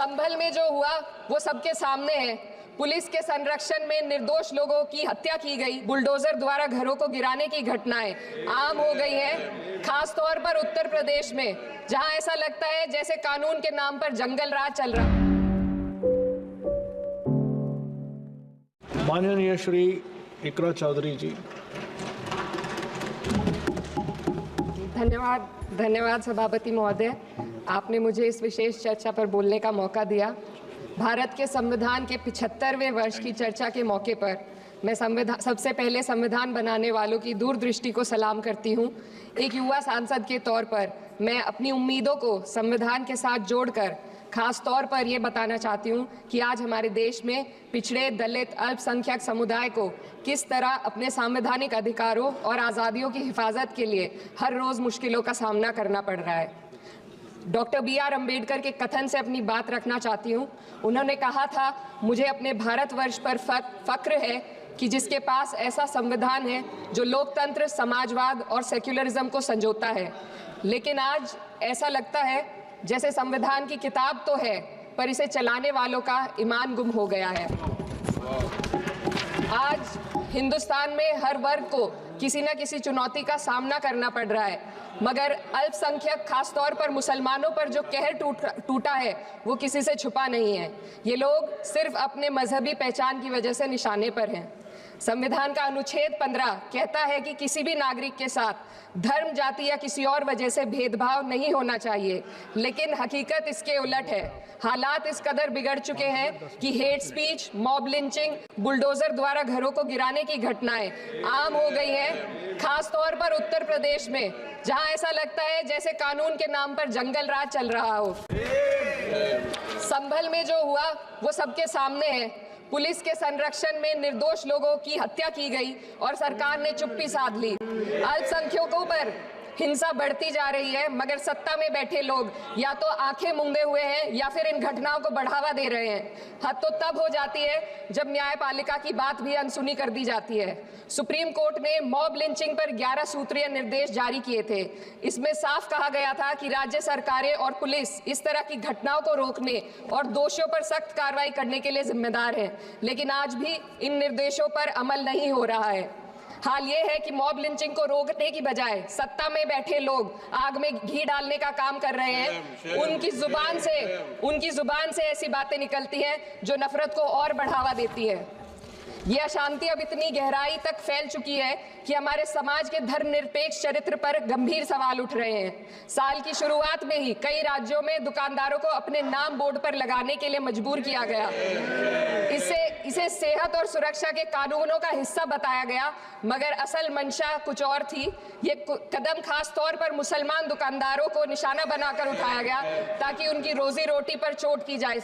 संभल में जो हुआ वो सबके सामने है। पुलिस के संरक्षण में निर्दोष लोगों की हत्या की गई, बुलडोजर द्वारा घरों को गिराने की घटनाएं आम हो गई हैं, खास तौर पर उत्तर प्रदेश में, जहां ऐसा लगता है जैसे कानून के नाम पर जंगल राज चल रहा। माननीय श्री इकरा चौधरी जी। धन्यवाद सभापति महोदय, आपने मुझे इस विशेष चर्चा पर बोलने का मौका दिया। भारत के संविधान के 75वें वर्ष की चर्चा के मौके पर मैं सबसे पहले संविधान बनाने वालों की दूरदृष्टि को सलाम करती हूँ। एक युवा सांसद के तौर पर मैं अपनी उम्मीदों को संविधान के साथ जोड़कर खास तौर पर ये बताना चाहती हूँ कि आज हमारे देश में पिछड़े, दलित, अल्पसंख्यक समुदाय को किस तरह अपने संवैधानिक अधिकारों और आज़ादियों की हिफाजत के लिए हर रोज़ मुश्किलों का सामना करना पड़ रहा है। Doctor B.R. अम्बेडकर के कथन से अपनी बात रखना चाहती हूँ। उन्होंने कहा था, मुझे अपने भारतवर्ष पर फक्र है कि जिसके पास ऐसा संविधान है जो लोकतंत्र, समाजवाद और सेक्युलरिज्म को संजोता है। लेकिन आज ऐसा लगता है जैसे संविधान की किताब तो है पर इसे चलाने वालों का ईमान गुम हो गया है। आज हिंदुस्तान में हर वर्ग को किसी न किसी चुनौती का सामना करना पड़ रहा है, मगर अल्पसंख्यक खास तौर पर मुसलमानों पर जो कहर टूटा है वो किसी से छुपा नहीं है। ये लोग सिर्फ अपने मजहबी पहचान की वजह से निशाने पर हैं। संविधान का अनुच्छेद 15 कहता है कि किसी भी नागरिक के साथ धर्म, जाति या किसी और वजह से भेदभाव नहीं होना चाहिए, लेकिन हकीकत इसके उलट है। हालात इस कदर बिगड़ चुके हैं कि hate speech, mob lynching, bulldozer द्वारा घरों को गिराने की घटनाएं आम हो गई हैं, खास तौर पर उत्तर प्रदेश में, जहां ऐसा लगता है जैसे कानून के नाम पर जंगल राज चल रहा हो। संभल में जो हुआ वो सबके सामने है। पुलिस के संरक्षण में निर्दोष लोगों की हत्या की गई और सरकार ने चुप्पी साध ली। अल्पसंख्यकों पर हिंसा बढ़ती जा रही है, मगर सत्ता में बैठे लोग या तो आंखें मूंदे हुए हैं या फिर इन घटनाओं को बढ़ावा दे रहे हैं। हद तो तब हो जाती है जब न्यायपालिका की बात भी अनसुनी कर दी जाती है। सुप्रीम कोर्ट ने मॉब लिंचिंग पर 11 सूत्रीय निर्देश जारी किए थे। इसमें साफ कहा गया था कि राज्य सरकारें और पुलिस इस तरह की घटनाओं को रोकने और दोषियों पर सख्त कार्रवाई करने के लिए जिम्मेदार हैं, लेकिन आज भी इन निर्देशों पर अमल नहीं हो रहा है। हाल ये है कि मॉब लिंचिंग को रोकने की बजाय सत्ता में बैठे लोग आग में घी डालने का काम कर रहे हैं। उनकी जुबान से ऐसी बातें निकलती हैं जो नफरत को और बढ़ावा देती है। ये अशांति अब इतनी गहराई तक फैल चुकी है कि हमारे समाज के धर्मनिरपेक्ष चरित्र पर गंभीर सवाल उठ रहे हैं। साल की शुरुआत में ही कई राज्यों में दुकानदारों को अपने नाम बोर्ड पर लगाने के लिए मजबूर किया गया। इसे सेहत और सुरक्षा के कानूनों का हिस्सा बताया गया, मगर असल मंशा कुछ और थी। ये कदम खास तौर पर मुसलमान दुकानदारों को निशाना बनाकर उठाया गया ताकि उनकी रोजी रोटी पर चोट की जाए।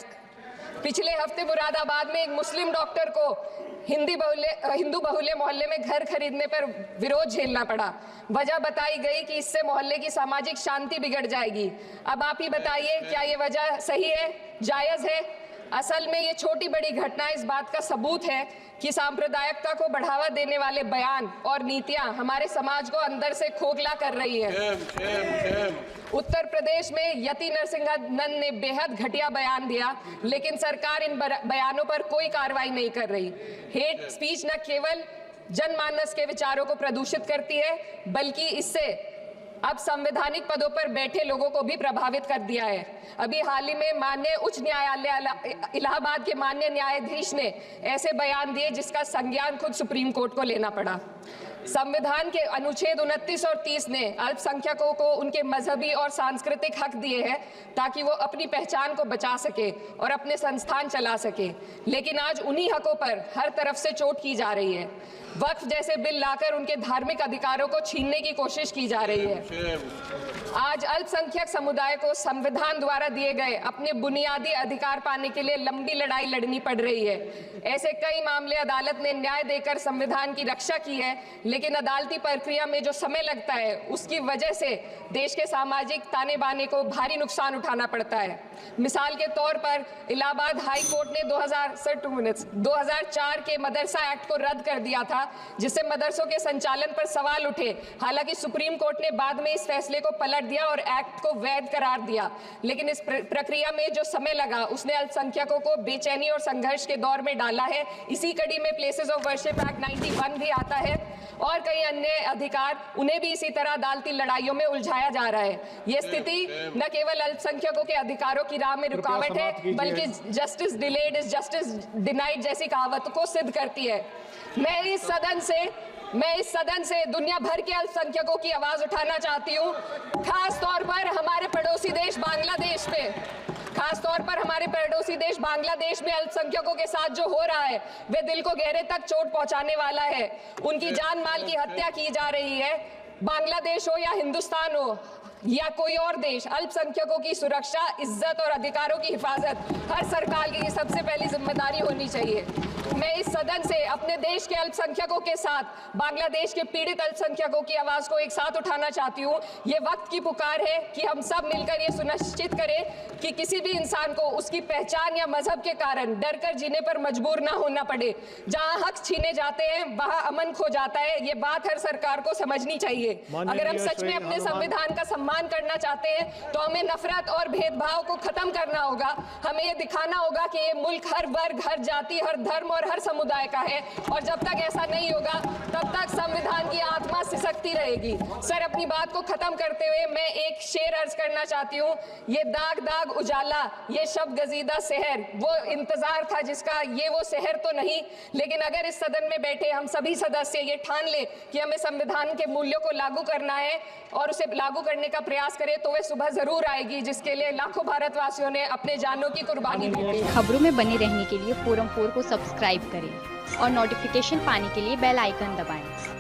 पिछले हफ्ते मुरादाबाद में एक मुस्लिम डॉक्टर को हिंदू बहुल्य मोहल्ले में घर खरीदने पर विरोध झेलना पड़ा। वजह बताई गई कि इससे मोहल्ले की सामाजिक शांति बिगड़ जाएगी। अब आप ही बताइए, क्या ये वजह सही है, जायज है? असल में ये छोटी बड़ी घटना इस बात का सबूत है कि सांप्रदायिकता को बढ़ावा देने वाले बयान और नीतियां हमारे समाज को अंदर से खोखला कर रही है। उत्तर प्रदेश में यति नरसिंहन ने बेहद घटिया बयान दिया, लेकिन सरकार इन बयानों पर कोई कार्रवाई नहीं कर रही। हेट स्पीच न केवल जनमानस के विचारों को प्रदूषित करती है, बल्कि इससे अब संवैधानिक पदों पर बैठे लोगों को भी प्रभावित कर दिया है। अभी हाल ही में माननीय उच्च न्यायालय इलाहाबाद के माननीय न्यायाधीश ने ऐसे बयान दिए जिसका संज्ञान खुद सुप्रीम कोर्ट को लेना पड़ा। संविधान के अनुच्छेद 29 और 30 ने अल्पसंख्यकों को उनके मजहबी और सांस्कृतिक हक दिए हैं ताकि वो अपनी पहचान को बचा सके और अपने संस्थान चला सके, लेकिन आज उन्हीं हकों पर हर तरफ से चोट की जा रही है। वक्फ जैसे बिल लाकर उनके धार्मिक अधिकारों को छीनने की कोशिश की जा रही है। आज अल्पसंख्यक समुदाय को संविधान द्वारा दिए गए अपने बुनियादी अधिकार पाने के लिए लंबी लड़ाई लड़नी पड़ रही है। ऐसे कई मामले अदालत ने न्याय देकर संविधान की रक्षा की है, लेकिन अदालती प्रक्रिया में जो समय लगता है उसकी वजह से देश के सामाजिक ताने बाने को भारी नुकसान उठाना पड़ता है। मिसाल के तौर पर इलाहाबाद हाई कोर्ट ने 2004 के मदरसा एक्ट को रद्द कर दिया था, जिससे मदरसों के संचालन पर सवाल उठे। हालांकि सुप्रीम कोर्ट ने बाद में इस फैसले को पलट कर दिया और एक्ट को वैध करार दिया। लेकिन इस प्रक्रिया में जो समय लगा उसने अल्पसंख्यकों को बेचैनी और संघर्ष के दौर में डाला है। इसी कड़ी में प्लेसेस ऑफ वर्शिप एक्ट 91 भी आता है और कई अन्य अधिकार, उन्हें भी इसी तरह अदालती लड़ाइयों में उलझाया जा रहा है। ये स्थिति न केवल अल्पसंख्यकों के अधिकारों की राह में रुकावट है, बल्कि justice delayed is justice denied जैसी कहावत को सिद्ध करती है। मैं इस सदन से दुनिया भर के अल्पसंख्यकों की आवाज उठाना चाहती हूँ, खास तौर पर हमारे पड़ोसी देश बांग्लादेश पे। खासतौर पर हमारे पड़ोसी देश बांग्लादेश में अल्पसंख्यकों के साथ जो हो रहा है वे दिल को गहरे तक चोट पहुंचाने वाला है। उनकी जान माल की हत्या की जा रही है। बांग्लादेश हो या हिंदुस्तान हो या कोई और देश, अल्पसंख्यकों की सुरक्षा, इज्जत और अधिकारों की हिफाजत हर सरकार की सबसे पहली जिम्मेदारी होनी चाहिए। मैं इस सदन से अपने देश के अल्पसंख्यकों के साथ बांग्लादेश के पीड़ित अल्पसंख्यकों की आवाज को एक साथ उठाना चाहती हूँ। ये वक्त की पुकार है कि हम सब मिलकर ये सुनिश्चित करें कि किसी भी इंसान को उसकी पहचान या मजहब के कारण डरकर जीने पर मजबूर ना होना पड़े। जहाँ हक छीने जाते हैं वहाँ अमन खो जाता है। ये बात हर सरकार को समझनी चाहिए। अगर हम सच में अपने संविधान का सम्मान करना चाहते हैं तो हमें नफरत और भेदभाव को खत्म करना होगा। हमें ये दिखाना होगा कि ये मुल्क हर वर्ग, हर जाति, हर धर्म और हर समुदाय का है और जब तक ऐसा नहीं होगा तब तक संविधान की आत्मा सिसकती रहेगी। सर, अपनी बात को खत्म करते हुए मैं एक शेर अर्ज करना चाहती हूँ। ये दाग दाग उजाला, ये शब गजीदा शहर, वो इंतजार था जिसका, ये वो शहर तो नहीं। लेकिन अगर इस सदन में बैठे हम सभी सदस्य ये ठान ले कि हमें संविधान के मूल्यों को लागू करना है और उसे लागू करने का प्रयास करें तो वह सुबह जरूर आएगी जिसके लिए लाखों भारतवासियों ने अपने जानों की कुर्बानी दी। खबरों में बने रहने के लिए फोरम 4 को सब्सक्राइब करें और नोटिफिकेशन पाने के लिए बेल आइकन दबाएं।